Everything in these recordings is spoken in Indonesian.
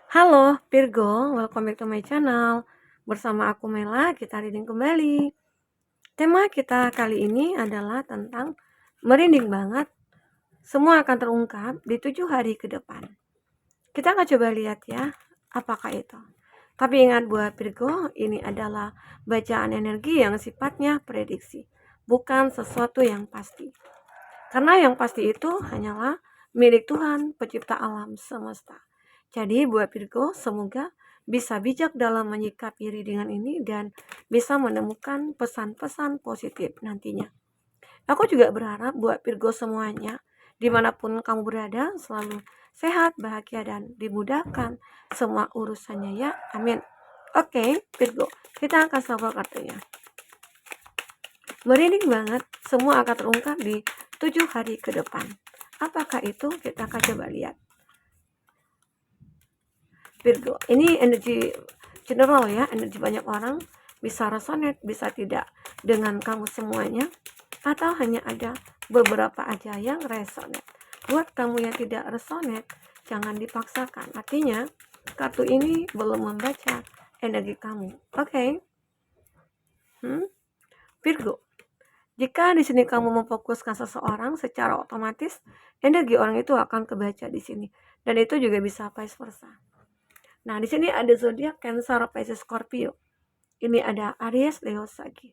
Halo Virgo, welcome back to my channel. Bersama aku Mela, kita reading kembali. Tema kita kali ini adalah tentang merinding banget. Semua akan terungkap di 7 hari ke depan. Kita akan coba lihat ya, apakah itu. Tapi ingat buat Virgo, ini adalah bacaan energi yang sifatnya prediksi, bukan sesuatu yang pasti. Karena yang pasti itu hanyalah milik Tuhan, pencipta alam semesta. Jadi buat Virgo, semoga bisa bijak dalam menyikapi readingan ini dan bisa menemukan pesan-pesan positif nantinya. Aku juga berharap buat Virgo semuanya, dimanapun kamu berada, selalu sehat, bahagia, dan dimudahkan semua urusannya ya. Amin. Oke, Virgo, kita akan shuffle kartunya. Merinding banget, semua akan terungkap di 7 hari ke depan. Apakah itu? Kita akan coba lihat. Virgo, ini energi general ya, energi banyak orang, bisa resonate, bisa tidak dengan kamu semuanya, atau hanya ada beberapa aja yang resonate. Buat kamu yang tidak resonate, jangan dipaksakan. Artinya, kartu ini belum membaca energi kamu. Oke? Virgo, jika di sini kamu memfokuskan seseorang, secara otomatis energi orang itu akan kebaca di sini, dan itu juga bisa vice versa. Nah, di sini ada zodiak Cancer, Pisces, Scorpio. Ini ada Aries, Leo, Sagi.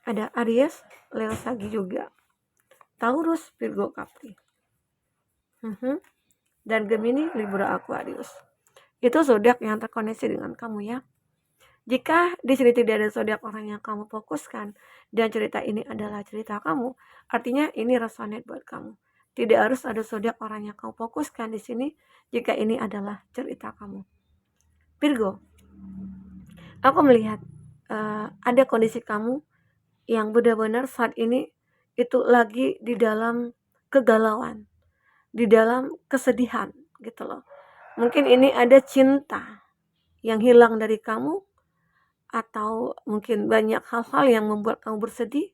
Ada Aries, Leo, Sagi juga. Taurus, Virgo, Capri. Dan Gemini, Libra, Aquarius. Itu zodiak yang terkoneksi dengan kamu ya. Jika di sini tidak ada zodiak orang yang kamu fokuskan dan cerita ini adalah cerita kamu, artinya ini resonate buat kamu. Tidak harus ada zodiak orang yang kamu fokuskan di sini jika ini adalah cerita kamu. Virgo, aku melihat ada kondisi kamu yang benar-benar saat ini itu lagi di dalam kegalauan, di dalam kesedihan gitu loh. Mungkin ini ada cinta yang hilang dari kamu, atau mungkin banyak hal-hal yang membuat kamu bersedih,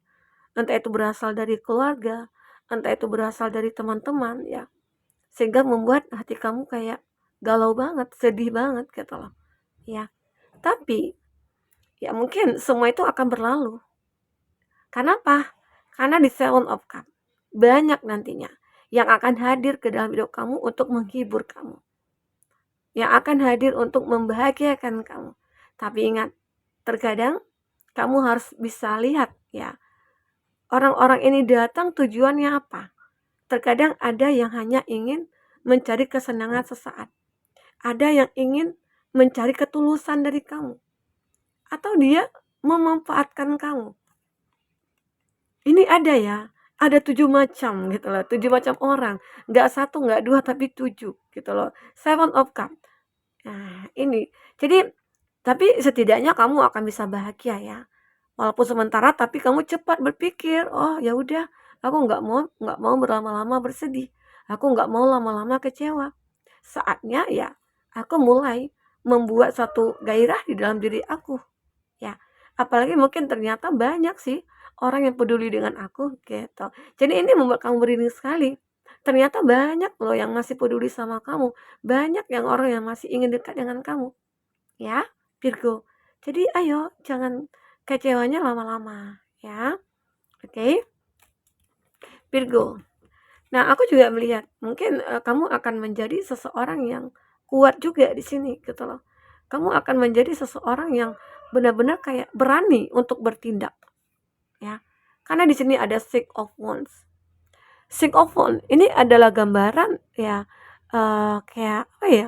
entah itu berasal dari keluarga, entah itu berasal dari teman-teman ya, sehingga membuat hati kamu kayak galau banget, sedih banget gitu loh ya. Tapi ya mungkin semua itu akan berlalu. Kenapa? Karena di Seven of Cups banyak nantinya yang akan hadir ke dalam hidup kamu untuk menghibur kamu, yang akan hadir untuk membahagiakan kamu. Tapi ingat, terkadang kamu harus bisa lihat ya, orang-orang ini datang tujuannya apa. Terkadang ada yang hanya ingin mencari kesenangan sesaat, ada yang ingin mencari ketulusan dari kamu, atau dia memanfaatkan kamu. Ini ada ya, ada 7 macam gitu loh, 7 macam orang, nggak 1, nggak 2, tapi 7 gitu loh. Seven of Cups. Nah ini, jadi tapi setidaknya kamu akan bisa bahagia ya. Walaupun sementara, tapi kamu cepat berpikir, oh ya udah, aku nggak mau berlama-lama bersedih, aku nggak mau lama-lama kecewa. Saatnya ya, aku mulai membuat satu gairah di dalam diri aku, ya. Apalagi mungkin ternyata banyak sih orang yang peduli dengan aku gitu. Jadi ini membuat kamu merinding sekali. Ternyata banyak loh yang masih peduli sama kamu, banyak yang orang yang masih ingin dekat dengan kamu, ya Virgo. Jadi ayo jangan kecewanya lama-lama ya. Oke, Virgo. Nah, aku juga melihat mungkin kamu akan menjadi seseorang yang kuat juga di sini gitu loh. Kamu akan menjadi seseorang yang benar-benar kayak berani untuk bertindak ya. Karena di sini ada Six of Wands. Six of Wands ini adalah gambaran ya, kayak apa ya?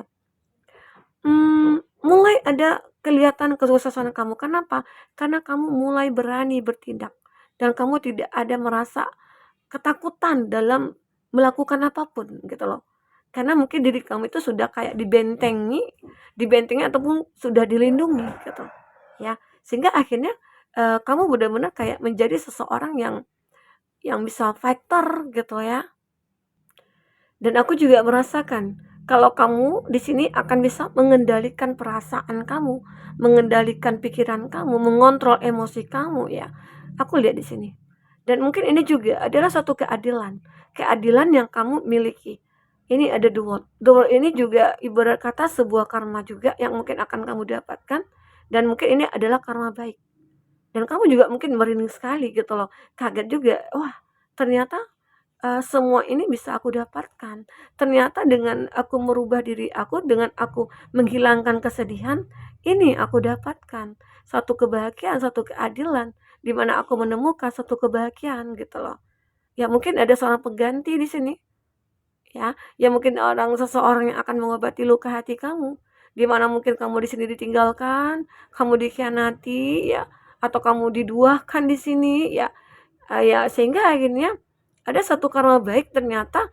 Mulai ada kelihatan kesuksesan kamu. Kenapa? Karena kamu mulai berani bertindak dan kamu tidak ada merasa ketakutan dalam melakukan apapun gitu loh. Karena mungkin diri kamu itu sudah kayak dibentengi ataupun sudah dilindungi gitu ya. Sehingga akhirnya kamu benar-benar kayak menjadi seseorang yang bisa fighter gitu ya. Dan aku juga merasakan kalau kamu di sini akan bisa mengendalikan perasaan kamu, mengendalikan pikiran kamu, mengontrol emosi kamu ya. Aku lihat di sini. Dan mungkin ini juga adalah suatu keadilan yang kamu miliki. Ini ada dual. Dual ini juga ibarat kata sebuah karma juga yang mungkin akan kamu dapatkan, dan mungkin ini adalah karma baik. Dan kamu juga mungkin merinding sekali gitu loh, kaget juga, wah ternyata, semua ini bisa aku dapatkan. Ternyata dengan aku merubah diri aku, dengan aku menghilangkan kesedihan, ini aku dapatkan satu kebahagiaan, satu keadilan, di mana aku menemukan satu kebahagiaan gitu loh. Ya mungkin ada seorang pengganti di sini, ya mungkin seseorang yang akan mengobati luka hati kamu, di mana mungkin kamu di sini ditinggalkan, kamu dikhianati ya, atau kamu diduakan di sini ya, ya sehingga akhirnya ada satu karma baik ternyata,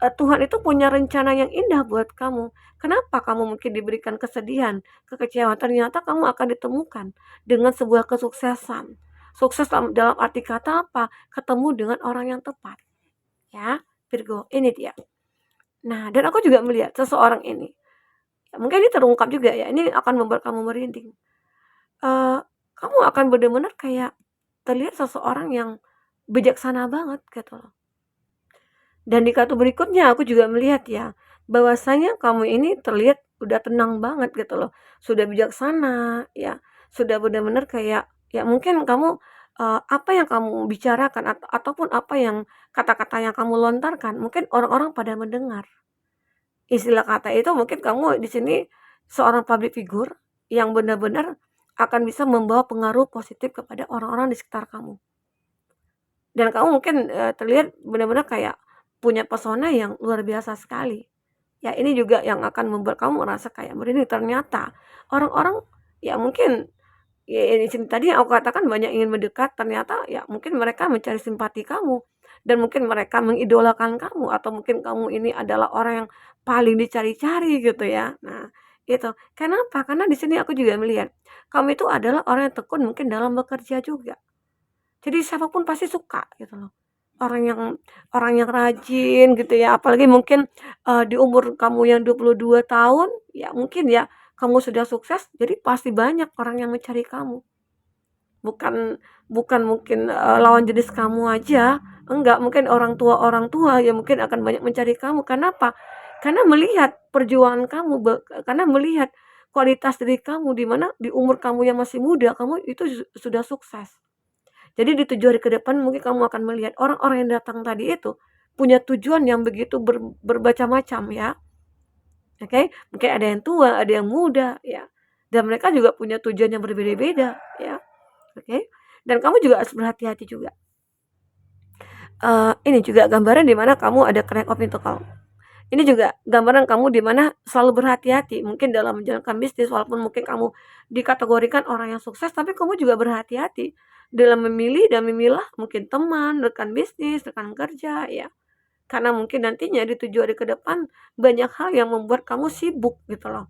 Tuhan itu punya rencana yang indah buat kamu. Kenapa kamu mungkin diberikan kesedihan, kekecewaan, ternyata kamu akan ditemukan dengan sebuah kesuksesan. Sukses dalam arti kata apa? Ketemu dengan orang yang tepat, ya, Virgo, ini dia. Nah, dan aku juga melihat seseorang ini, ya mungkin ini terungkap juga ya, ini akan membuat kamu merinding. Kamu akan benar-benar kayak terlihat seseorang yang bijaksana banget gitu loh. Dan di kartu berikutnya aku juga melihat ya, bahwasanya kamu ini terlihat udah tenang banget gitu loh. Sudah bijaksana ya, sudah benar-benar kayak ya mungkin kamu, apa yang kamu bicarakan ataupun apa yang kata-kata yang kamu lontarkan, mungkin orang-orang pada mendengar. Istilah kata itu mungkin kamu di sini seorang public figure yang benar-benar akan bisa membawa pengaruh positif kepada orang-orang di sekitar kamu. Dan kamu mungkin, terlihat benar-benar kayak punya pesona yang luar biasa sekali. Ya ini juga yang akan membuat kamu merasa kayak merinding, ternyata orang-orang ya mungkin ya di sini tadi yang aku katakan banyak ingin mendekat, ternyata ya mungkin mereka mencari simpati kamu, dan mungkin mereka mengidolakan kamu, atau mungkin kamu ini adalah orang yang paling dicari-cari gitu ya. Nah, itu. Kenapa? Karena di sini aku juga melihat, kamu itu adalah orang yang tekun mungkin dalam bekerja juga. Jadi siapapun pasti suka gitu loh. Orang yang orang yang rajin gitu ya, apalagi mungkin, di umur kamu yang 22 tahun, ya mungkin ya kamu sudah sukses, jadi pasti banyak orang yang mencari kamu. Bukan bukan mungkin, lawan jenis kamu aja, enggak, mungkin orang tua ya mungkin akan banyak mencari kamu. Kenapa? Karena melihat perjuangan kamu, karena melihat kualitas diri kamu, di mana di umur kamu yang masih muda, kamu itu sudah sukses. Jadi di 7 hari ke depan mungkin kamu akan melihat orang-orang yang datang tadi itu punya tujuan yang begitu bermacam-macam ya, oke? Mungkin ada yang tua, ada yang muda ya, dan mereka juga punya tujuan yang berbeda-beda ya, oke? Dan kamu juga harus berhati-hati juga. Ini juga gambaran di mana kamu ada Knight of Pentacles. Ini juga gambaran kamu di mana selalu berhati-hati mungkin dalam menjalankan bisnis, walaupun mungkin kamu dikategorikan orang yang sukses, tapi kamu juga berhati-hati dalam memilih dan memilah mungkin teman, rekan bisnis, rekan kerja ya. Karena mungkin nantinya di 7 hari ke depan banyak hal yang membuat kamu sibuk gitu loh.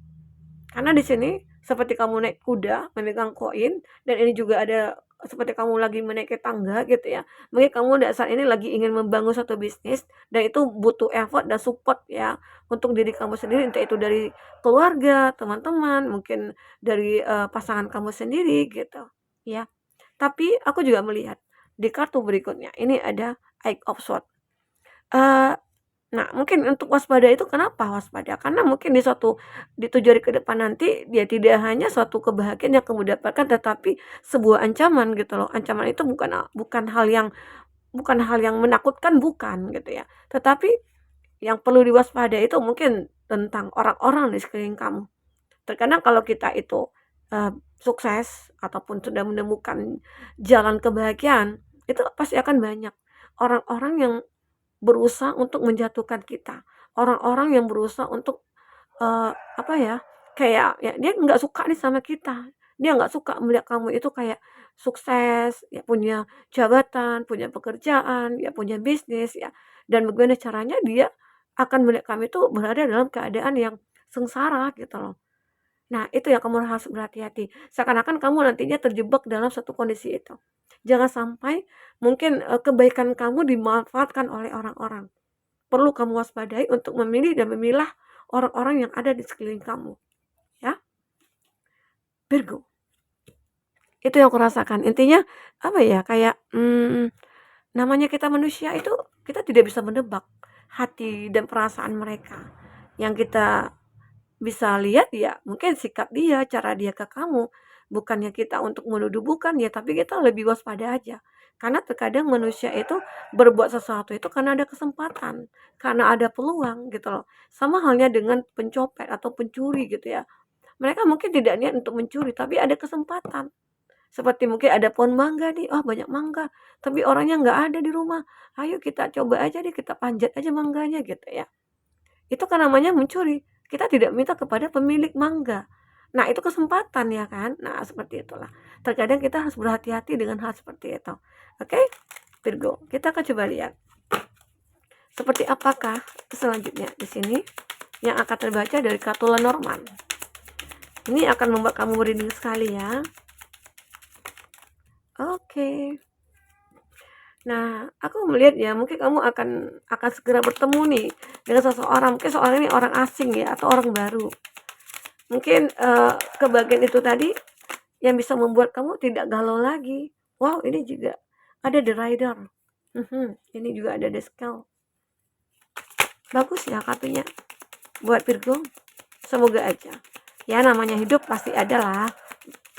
Karena di sini seperti kamu naik kuda memegang koin, dan ini juga ada seperti kamu lagi menaiki tangga gitu ya. Mungkin kamu saat ini lagi ingin membangun satu bisnis, dan itu butuh effort dan support ya untuk diri kamu sendiri, entah itu dari keluarga, teman-teman, mungkin dari pasangan kamu sendiri gitu ya. Tapi aku juga melihat di kartu berikutnya ini ada Eight of Swords. Eh, Nah, mungkin untuk waspada itu kenapa waspada? Karena mungkin di 7 hari ke depan nanti, dia tidak hanya suatu kebahagiaan yang kamu dapatkan, tetapi sebuah ancaman gitu loh. Ancaman itu bukan hal yang menakutkan, bukan gitu ya. Tetapi yang perlu diwaspadai itu mungkin tentang orang-orang di sekeliling kamu. Terkadang kalau kita itu sukses ataupun sudah menemukan jalan kebahagiaan, itu pasti akan banyak orang-orang yang berusaha untuk menjatuhkan kita. Orang-orang yang berusaha untuk, apa ya, kayak ya dia nggak suka nih sama kita. Dia nggak suka melihat kamu itu kayak sukses, ya punya jabatan, punya pekerjaan, ya punya bisnis ya, dan bagaimana caranya dia akan melihat kami itu berada dalam keadaan yang sengsara gitu loh. Nah, itu yang kamu harus berhati-hati. Seakan-akan kamu nantinya terjebak dalam satu kondisi itu. Jangan sampai mungkin, kebaikan kamu dimanfaatkan oleh orang-orang. Perlu kamu waspadai untuk memilih dan memilah orang-orang yang ada di sekeliling kamu, ya. Virgo, itu yang aku rasakan. Intinya, apa ya, kayak, namanya kita manusia itu, kita tidak bisa menebak hati dan perasaan mereka. Yang kita bisa lihat ya mungkin sikap dia, cara dia ke kamu. Bukannya kita untuk menuduh, bukan ya, tapi kita lebih waspada aja. Karena terkadang manusia itu berbuat sesuatu itu karena ada kesempatan, karena ada peluang gitu loh. Sama halnya dengan pencopet atau pencuri gitu ya. Mereka mungkin tidak niat untuk mencuri, tapi ada kesempatan. Seperti mungkin ada pohon mangga nih, oh banyak mangga, tapi orangnya nggak ada di rumah. Ayo kita coba aja deh, kita panjat aja mangganya gitu ya. Itu kan namanya mencuri. Kita tidak minta kepada pemilik mangga. Nah, itu kesempatan ya kan? Nah, seperti itulah. Terkadang kita harus berhati-hati dengan hal seperti itu. Oke? Virgo, kita akan coba lihat. Seperti apakah selanjutnya di sini yang akan terbaca dari kartu Lenormand. Ini akan membuat kamu merinding sekali ya. Oke. Nah, aku melihat ya, mungkin kamu akan segera bertemu nih dengan seseorang. Mungkin seorang ini orang asing ya atau orang baru. Mungkin kebagian itu tadi yang bisa membuat kamu tidak galau lagi. Wow, ini juga ada The Rider. Ini juga ada The Skull. Bagus ya kartunya buat Virgo. Semoga aja. Ya namanya hidup pasti ada lah.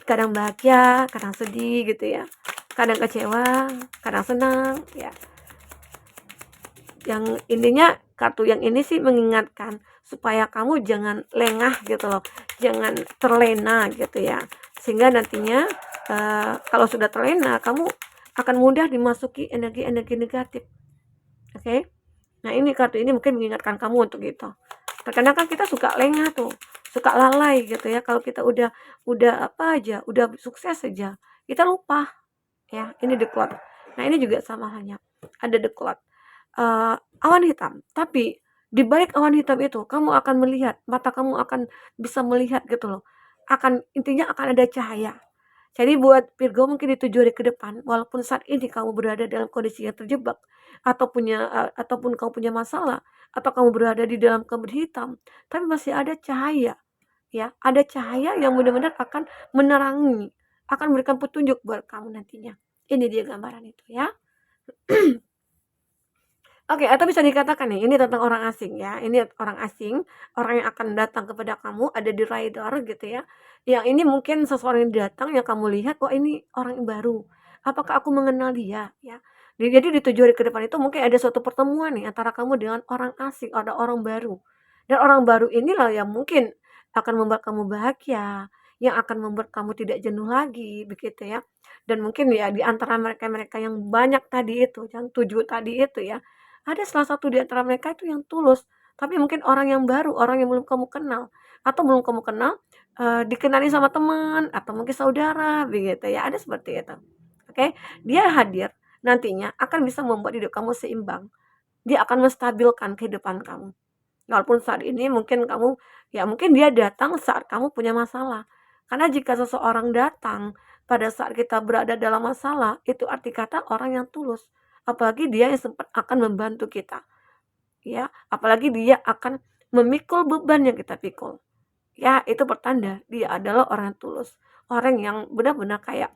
Kadang bahagia, kadang sedih gitu ya. Kadang kecewa, kadang senang ya. Yang intinya kartu yang ini sih mengingatkan supaya kamu jangan lengah gitu loh, jangan terlena gitu ya, sehingga nantinya kalau sudah terlena kamu akan mudah dimasuki energi-energi negatif. Oke? Nah ini kartu ini mungkin mengingatkan kamu untuk itu. Terkadang kan kita suka lengah tuh, suka lalai gitu ya, kalau kita udah apa aja, udah sukses saja kita lupa ya. Ini the cloud. Nah ini juga sama halnya, ada the cloud, awan hitam, tapi di balik awan hitam itu kamu akan melihat, mata kamu akan bisa melihat gitu loh, intinya akan ada cahaya. Jadi buat Virgo mungkin di 7 hari ke depan, walaupun saat ini kamu berada dalam kondisi yang terjebak ataupun kamu punya masalah, atau kamu berada di dalam kabut hitam, tapi masih ada cahaya ya, ada cahaya yang benar-benar akan menerangi, akan memberikan petunjuk buat kamu nantinya. Ini dia gambaran itu ya. Oke, atau bisa dikatakan nih, ini tentang orang asing ya. Ini orang asing, orang yang akan datang kepada kamu, ada di radar gitu ya. Yang ini mungkin seseorang yang datang yang kamu lihat, wah ini orang yang baru. Apakah aku mengenal dia ya? Jadi di 7 hari ke depan itu mungkin ada suatu pertemuan nih antara kamu dengan orang asing, ada orang baru. Dan orang baru inilah yang mungkin akan membuat kamu bahagia, yang akan membuat kamu tidak jenuh lagi, begitu ya. Dan mungkin ya di antara mereka-mereka yang banyak tadi itu, yang 7 tadi itu ya, ada salah satu di antara mereka itu yang tulus, tapi mungkin orang yang baru, orang yang belum kamu kenal, atau belum kamu kenal, dikenali sama teman, atau mungkin saudara, begitu ya, ada seperti itu. Oke, dia hadir, nantinya akan bisa membuat hidup kamu seimbang. Dia akan menstabilkan kehidupan kamu. Walaupun saat ini mungkin kamu, ya mungkin dia datang saat kamu punya masalah. Karena jika seseorang datang pada saat kita berada dalam masalah, itu arti kata orang yang tulus. Apalagi dia yang sempat akan membantu kita. Ya, apalagi dia akan memikul beban yang kita pikul. Ya, itu pertanda dia adalah orang yang tulus. Orang yang benar-benar kayak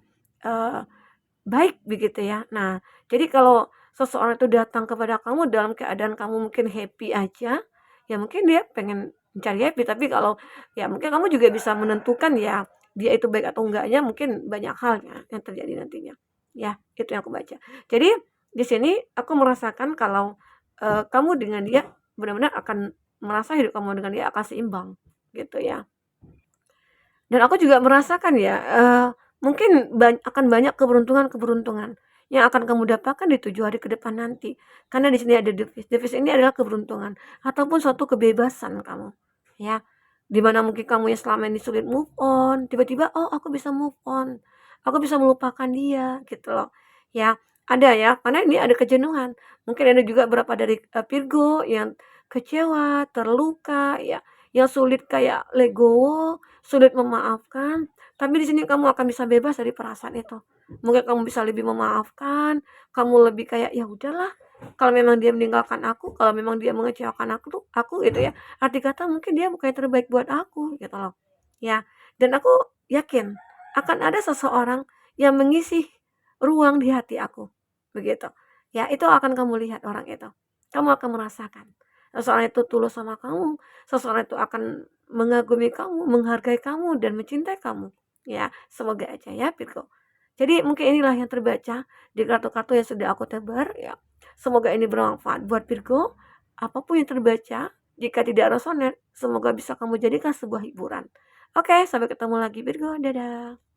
baik begitu ya. Nah, jadi kalau seseorang itu datang kepada kamu dalam keadaan kamu mungkin happy aja, ya mungkin dia pengen mencari happy, tapi kalau ya mungkin kamu juga bisa menentukan ya, dia itu baik atau enggaknya mungkin banyak halnya yang terjadi nantinya. Ya, itu yang aku baca. Jadi di sini aku merasakan kalau kamu dengan dia benar-benar akan merasa hidup kamu dengan dia akan seimbang gitu ya. Dan aku juga merasakan ya, mungkin akan banyak keberuntungan-keberuntungan yang akan kamu dapatkan di 7 hari ke depan nanti. Karena di sini ada devis. Devis ini adalah keberuntungan ataupun suatu kebebasan kamu, ya. Di mana mungkin kamu yang selama ini sulit move on, tiba-tiba, "Oh, aku bisa move on. Aku bisa melupakan dia," gitu loh. Ya, ada ya, karena ini ada kejenuhan. Mungkin ada juga beberapa dari, Virgo yang kecewa, terluka, ya, yang sulit kayak legowo, sulit memaafkan, tapi di sini kamu akan bisa bebas dari perasaan itu. Mungkin kamu bisa lebih memaafkan, kamu lebih kayak, "Ya udahlah, kalau memang dia meninggalkan aku, kalau memang dia mengecewakan aku gitu ya, arti kata mungkin dia bukan yang terbaik buat aku," gitu loh. Ya, dan aku yakin akan ada seseorang yang mengisi ruang di hati aku, begitu. Ya, itu akan kamu lihat orang itu. kamu akan merasakan seseorang itu tulus sama kamu, seseorang itu akan mengagumi kamu, menghargai kamu, dan mencintai kamu. Ya, semoga aja ya Virgo. Jadi mungkin inilah yang terbaca di kartu-kartu yang sudah aku tebar ya. Semoga ini bermanfaat buat Virgo. Apapun yang terbaca, jika tidak resonate, semoga bisa kamu jadikan sebuah hiburan. Oke, sampai ketemu lagi Virgo. Dadah.